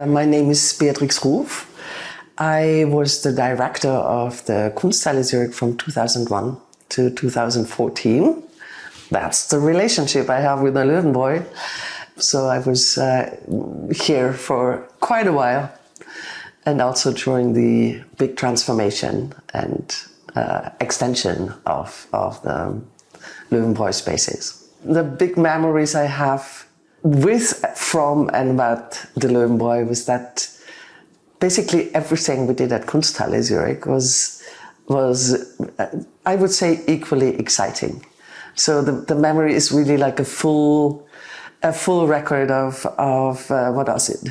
My name is Beatrix Ruf. I was the director of the Kunsthalle Zürich from 2001 to 2014. That's the relationship I have with the Löwenbräu. So I was here for quite a while, and also during the big transformation and extension of the Löwenbräu spaces. The big memories I have with, from and about the Löwenbräu was that basically everything we did at Kunsthalle Zürich was I would say equally exciting. So the memory is really like a full record of what was it,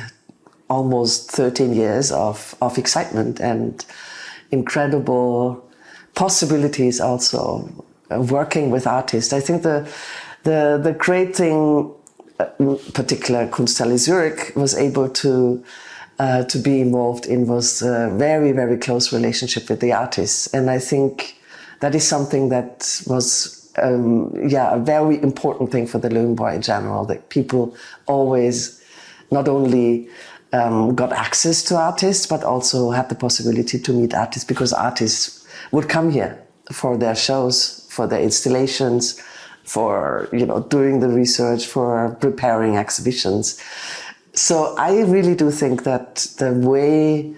almost 13 years of excitement and incredible possibilities also working with artists. I think the great thing, particular Kunsthalle Zürich was able to be involved in was a very, very close relationship with the artists. And I think that is something that was a very important thing for the Löwenbräu in general, that people always not only got access to artists, but also had the possibility to meet artists, because artists would come here for their shows, for their installations, for doing the research, for preparing exhibitions. So I really do think that the way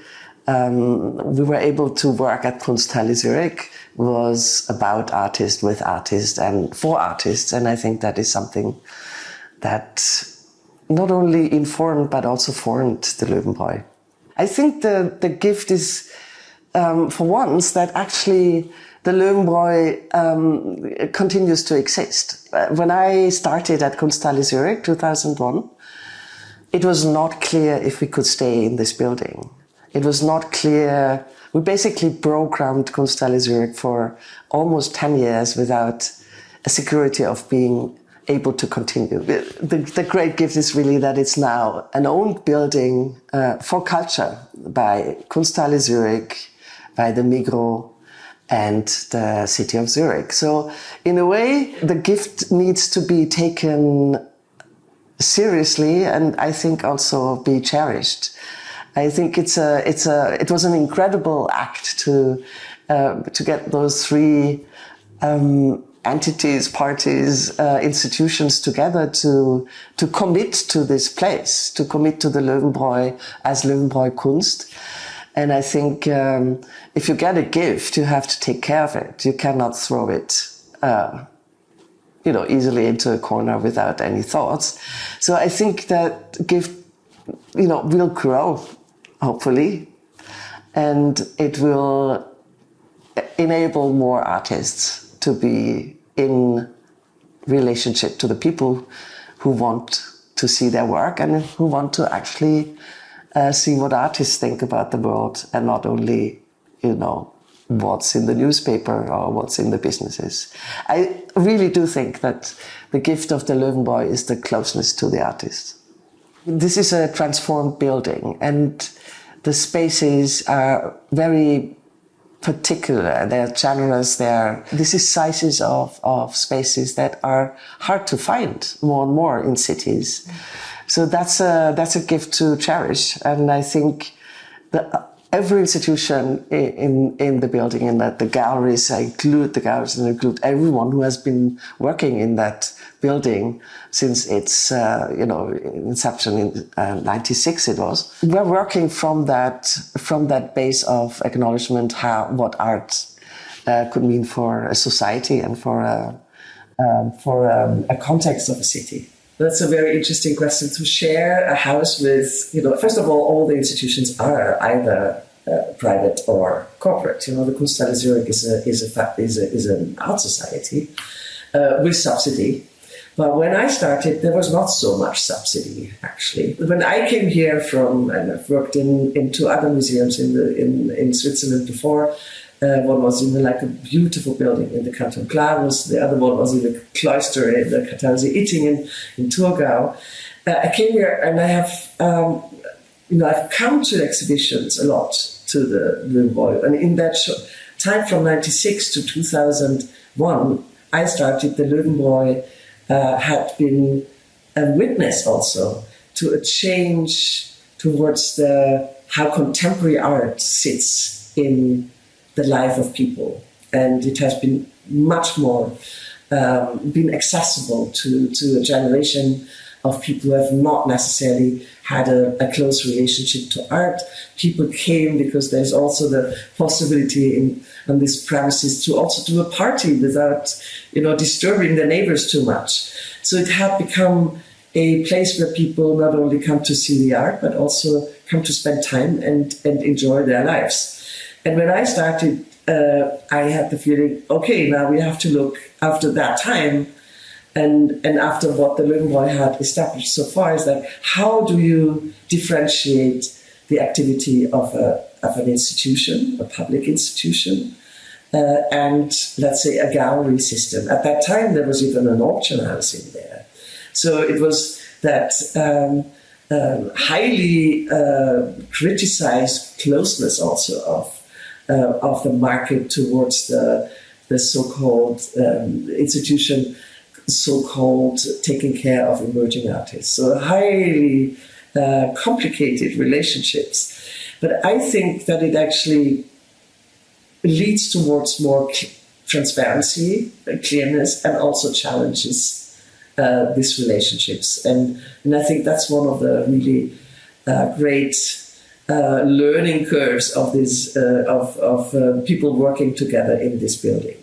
we were able to work at Kunsthalle Zürich was about artists, with artists, and for artists. And I think that is something that not only informed but also formed the Löwenbräu. I think the gift is, for once, that actually the Löwenbräu continues to exist. When I started at Kunsthalle Zürich 2001, it was not clear if we could stay in this building. It was not clear. We basically programmed Kunsthalle Zürich for almost 10 years without a security of being able to continue. The great gift is really that it's now an owned building for culture by Kunsthalle Zürich, by the Migros, and the city of Zurich. So in a way, the gift needs to be taken seriously, and I think also be cherished. I think it was an incredible act to get those three entities, parties, institutions together to commit to this place, to commit to the Löwenbräu as Löwenbräukunst. And I think if you get a gift, you have to take care of it. You cannot throw it, easily into a corner without any thoughts. So I think that gift, will grow, hopefully, and it will enable more artists to be in relationship to the people who want to see their work and who want to actually see what artists think about the world, and not only, what's in the newspaper or what's in the businesses. I really do think that the gift of the Löwenbräu is the closeness to the artist. This is a transformed building, and the spaces are very particular. They're generous. This is sizes of spaces that are hard to find more and more in cities. So that's a gift to cherish, and I think that every institution in the building, and that the galleries, I include the galleries and include everyone who has been working in that building since its inception in '96 it was. We're working from that base of acknowledgement what art could mean for a society and for a context of a city. That's a very interesting question. To share a house with, first of all the institutions are either private or corporate. The Kunsthalle Zürich is an art society with subsidy. But when I started, there was not so much subsidy, actually. When I came here and I've worked in two other museums in Switzerland before. One was in a beautiful building in the Canton Glarus. The other one was in the cloister in the Kartause Ittingen in Thurgau. I came here and I have, I've come to exhibitions a lot to the Löwenbräu. And in that time from '96 to 2001, I started the Löwenbräu had been a witness also to a change towards how contemporary art sits in the life of people. And it has been much more been accessible to a generation of people who have not necessarily had a close relationship to art. People came because there's also the possibility on these premises to also do a party without, disturbing the neighbors too much. So it had become a place where people not only come to see the art, but also come to spend time and enjoy their lives. And when I started, I had the feeling, okay, now we have to look after that time and after what the Löwenbräu had established so far, is that how do you differentiate the activity of an institution, a public institution, and let's say a gallery system. At that time, there was even an auction house in there. So it was that highly criticized closeness also of the market towards the so-called institution, so-called taking care of emerging artists. So highly complicated relationships. But I think that it actually leads towards more transparency, clearness, and also challenges these relationships. And I think that's one of the really great learning curves of this of people working together in this building.